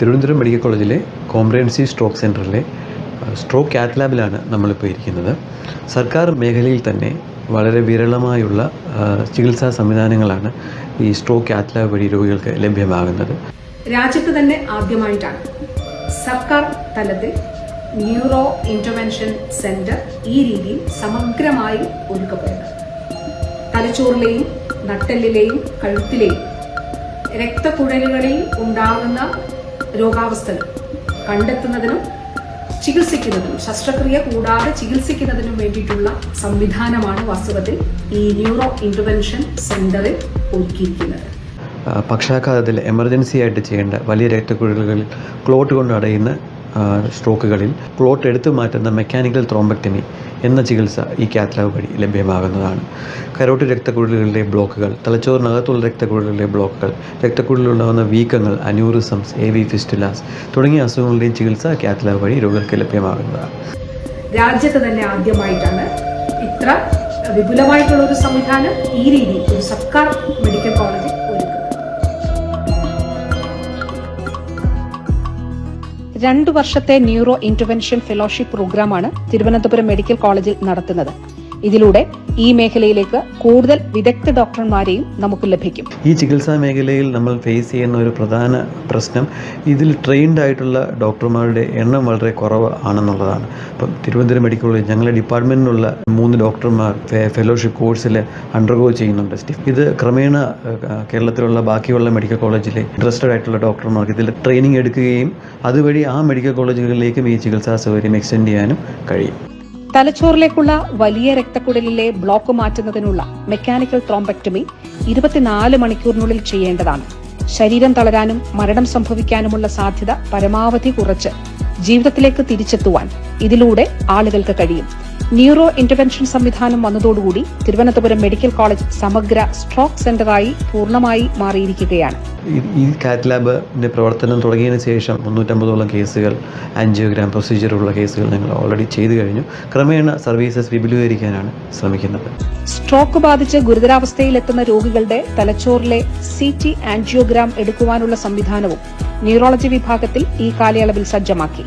Thiruvananthapuram medical കോളേജിലെ comprehensive stroke സെൻറ്ററിലെ stroke കാത്ത് ലാബിലാണ് നമ്മളിപ്പോൾ ഇരിക്കുന്നത്. സർക്കാർ മേഖലയിൽ തന്നെ വളരെ വിരളമായുള്ള ചികിത്സാ സംവിധാനങ്ങളാണ് ഈ സ്ട്രോക്ക് കാത്ത് ലാബ് വഴി രോഗികൾക്ക് ലഭ്യമാകുന്നത്. രാജ്യത്ത് തന്നെ ആദ്യമായിട്ടാണ് സർക്കാർ തലത്തിൽ ന്യൂറോ ഇന്റർവെൻഷൻ സെന്റർ ഈ രീതിയിൽ സമഗ്രമായി ഒരുക്കപ്പെടുന്നത്. തലച്ചോറിലെയും നട്ടെല്ലിലെയും കഴുത്തിലെയും രക്തക്കുഴലുകളിൽ ഉണ്ടാകുന്ന രോഗാവസ്ഥകൾ കണ്ടെത്തുന്നതിനും ചികിത്സിക്കുന്നതിനും, ശസ്ത്രക്രിയ കൂടാതെ ചികിത്സിക്കുന്നതിനും വേണ്ടിയിട്ടുള്ള സംവിധാനമാണ് വാസ്തവത്തിൽ ഈ ന്യൂറോ ഇന്റർവെൻഷൻ സെന്ററിൽ ഒരുക്കിയിരിക്കുന്നത്. പക്ഷാഘാതത്തിൽ എമർജൻസി ആയിട്ട് ചെയ്യേണ്ട വലിയ രക്തക്കുഴലുകളിൽ ക്ലോട്ട് കൊണ്ട് അടയുന്ന സ്ട്രോക്കുകളിൽ ക്ലോട്ട് എടുത്തു മാറ്റുന്ന മെക്കാനിക്കൽ ത്രോംബക്ടമി എന്ന ചികിത്സ ഈ കാത്ത് ലാബ് വഴി ലഭ്യമാകുന്നതാണ്. കരോട്ടിഡ് രക്തക്കുഴലുകളിലെ ബ്ലോക്കുകൾ, തലച്ചോറിനകത്തുള്ള രക്തക്കുഴലുകളിലെ ബ്ലോക്കുകൾ, രക്തക്കുഴലിലുണ്ടാകുന്ന വീക്കങ്ങൾ, അന്യൂറിസംസ്, AV ഫിസ്റ്റുലാസ് തുടങ്ങിയ അസുഖങ്ങളുടെയും ചികിത്സ കാത്ത് ലാബ് വഴി രോഗികൾക്ക് ലഭ്യമാകുന്നതാണ്. രാജ്യത്ത് തന്നെ ആദ്യമായിട്ടാണ് ഇത്ര വിപുലമായിട്ടുള്ള ഒരു സംവിധാനം ഈ രീതിയിൽ ഒരു സർക്കാർ മെഡിക്കൽ കോളേജിൽ ഒരുക്കുന്നത്. 2 വർഷത്തെ ന്യൂറോ ഇന്റർവെൻഷൻ ഫെലോഷിപ്പ് പ്രോഗ്രാമാണ് തിരുവനന്തപുരം മെഡിക്കൽ കോളേജിൽ നടത്തുന്നത്. ഇതിലൂടെ ഈ മേഖലയിലേക്ക് കൂടുതൽ വിദഗ്ധ ഡോക്ടർമാരെയും നമുക്ക് ലഭിക്കും. ഈ ചികിത്സാ മേഖലയിൽ നമ്മൾ ഫേസ് ചെയ്യുന്ന ഒരു പ്രധാന പ്രശ്നം ഇതിൽ ട്രെയിൻഡ് ആയിട്ടുള്ള ഡോക്ടർമാരുടെ എണ്ണം വളരെ കുറവ് ആണെന്നുള്ളതാണ്. ഇപ്പം തിരുവനന്തപുരം മെഡിക്കൽ കോളേജ് ഞങ്ങളുടെ ഡിപ്പാർട്ട്മെൻറ്റിലുള്ള 3 ഡോക്ടർമാർ ഫെലോഷിപ്പ് കോഴ്സിൽ അണ്ടർഗോ ചെയ്യുന്നുണ്ട്. ഇത് ക്രമേണ കേരളത്തിലുള്ള ബാക്കിയുള്ള മെഡിക്കൽ കോളേജിലെ ഇൻട്രസ്റ്റഡ് ആയിട്ടുള്ള ഡോക്ടർമാർക്ക് ഇതിൽ ട്രെയിനിങ് എടുക്കുകയും അതുവഴി ആ മെഡിക്കൽ കോളേജുകളിലേക്കും ഈ ചികിത്സാ സൗകര്യം എക്സ്റ്റെൻഡ് ചെയ്യാനും കഴിയും. തലച്ചോറിലേക്കുള്ള വലിയ രക്തക്കുഴലിലെ ബ്ലോക്ക് മാറ്റുന്നതിനുള്ള മെക്കാനിക്കൽ ത്രോംബക്ടമി 24 മണിക്കൂറിനുള്ളിൽ ചെയ്യേണ്ടതാണ്. ശരീരം തളരാനും മരണം സംഭവിക്കാനുമുള്ള സാധ്യത പരമാവധി കുറച്ച് ജീവിതത്തിലേക്ക് തിരിച്ചെത്തുവാൻ ഇതിലൂടെ ആളുകൾക്ക് കഴിയും. ന്യൂറോ ഇന്റർവെൻഷൻ സംവിധാനം വന്നതോടുകൂടി തിരുവനന്തപുരം മെഡിക്കൽ കോളേജ് സമഗ്ര സ്ട്രോക്ക് സെന്ററായി പൂർണ്ണമായി മാറിയിരിക്കുകയാണ്. ഈ കാത്ത് ലാബിന്റെ പ്രവർത്തനം തുടങ്ങിയതിന് ശേഷം 350ഓളം കേസുകൾ, ആൻജിയോഗ്രാം പ്രൊസീജിയറുള്ള കേസുകൾ ഞങ്ങൾ ഓൾറെഡി ചെയ്തു കഴിഞ്ഞു. ക്രമേണ സർവീസസ് വിപുലീകരിക്കാനാണ് ശ്രമിക്കുന്നത്. സ്ട്രോക്ക് ബാധിച്ച് ഗുരുതരാവസ്ഥയിലെത്തുന്ന രോഗികളുടെ തലച്ചോറിലെ CT ആൻജിയോഗ്രാം എടുക്കുവാനുള്ള സംവിധാനവും ന്യൂറോളജി വിഭാഗത്തിൽ ഈ കാലയളവിൽ സജ്ജമാക്കി.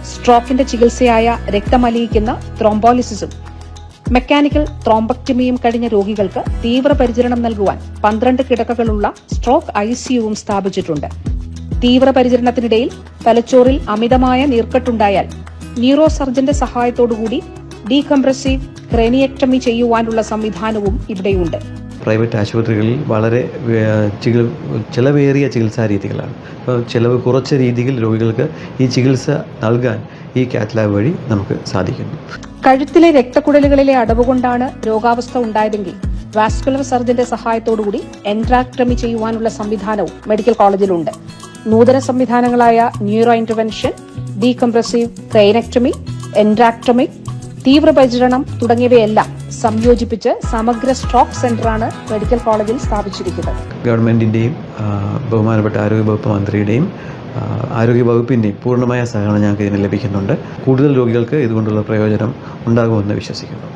സ്ട്രോക്കിന്റെ ചികിത്സയായ രക്തമലിയിക്കുന്ന ത്രോംബോലിസിസും മെക്കാനിക്കൽ ത്രോംബക്ടമിയും കഴിഞ്ഞ രോഗികൾക്ക് തീവ്രപരിചരണം നൽകുവാൻ 12 കിടക്കകളുള്ള സ്ട്രോക്ക് ICUവും സ്ഥാപിച്ചിട്ടുണ്ട്. തീവ്രപരിചരണത്തിനിടയിൽ തലച്ചോറിൽ അമിതമായ നീർക്കെട്ടുണ്ടായാൽ ന്യൂറോ സർജന്റെ സഹായത്തോടുകൂടി ഡീകംപ്രസീവ് ക്രേനിയക്ടമി ചെയ്യുവാനുള്ള സംവിധാനവും ഇവിടെയുണ്ട്. പ്രൈവറ്റ് ആശുപത്രികളിൽ വളരെ ചിലവേറിയ ചികിത്സാ രീതികളാണ്. അപ്പോൾ ചിലവ് കുറച്ച രീതിയിൽ രോഗികൾക്ക് ഈ ചികിത്സ നൽകാൻ ഈ കാത്ത് ലാബ് വഴി നമുക്ക് സാധിക്കുന്നു. കഴുത്തിലെ രക്തക്കുഴലുകളിലെ അടവുകൊണ്ടാണ് രോഗാവസ്ഥ ഉണ്ടായതെങ്കിൽ വാസ്കുലർ സർജന്റെ സഹായത്തോടുകൂടി എൻട്രാക്ടമി ചെയ്യുവാനുള്ള സംവിധാനവും മെഡിക്കൽ കോളേജിലുണ്ട്. നൂതന സംവിധാനങ്ങളായ ന്യൂറോ ഇന്റർവെൻഷൻ, ഡീകംപ്രസീവ് ക്രൈനക്ടമി, എൻട്രാക്ടമി, തീവ്രപരിചരണം തുടങ്ങിയവയെല്ലാം സംയോജിപ്പിച്ച് സമഗ്ര സ്ട്രോക്ക് സെന്ററാണ് മെഡിക്കൽ കോളേജിൽ സ്ഥാപിച്ചിരിക്കുന്നത്. ഗവൺമെന്റിന്റെയും ബഹുമാനപ്പെട്ട ആരോഗ്യവകുപ്പ് മന്ത്രിയുടെയും ആരോഗ്യവകുപ്പിന്റെയും പൂർണ്ണമായ സഹകരണം ഞങ്ങൾക്ക് ഇതിന് ലഭിക്കുന്നുണ്ട്. കൂടുതൽ രോഗികൾക്ക് ഇതുകൊണ്ടുള്ള പ്രയോജനം ഉണ്ടാകുമെന്ന് വിശ്വസിക്കുന്നു.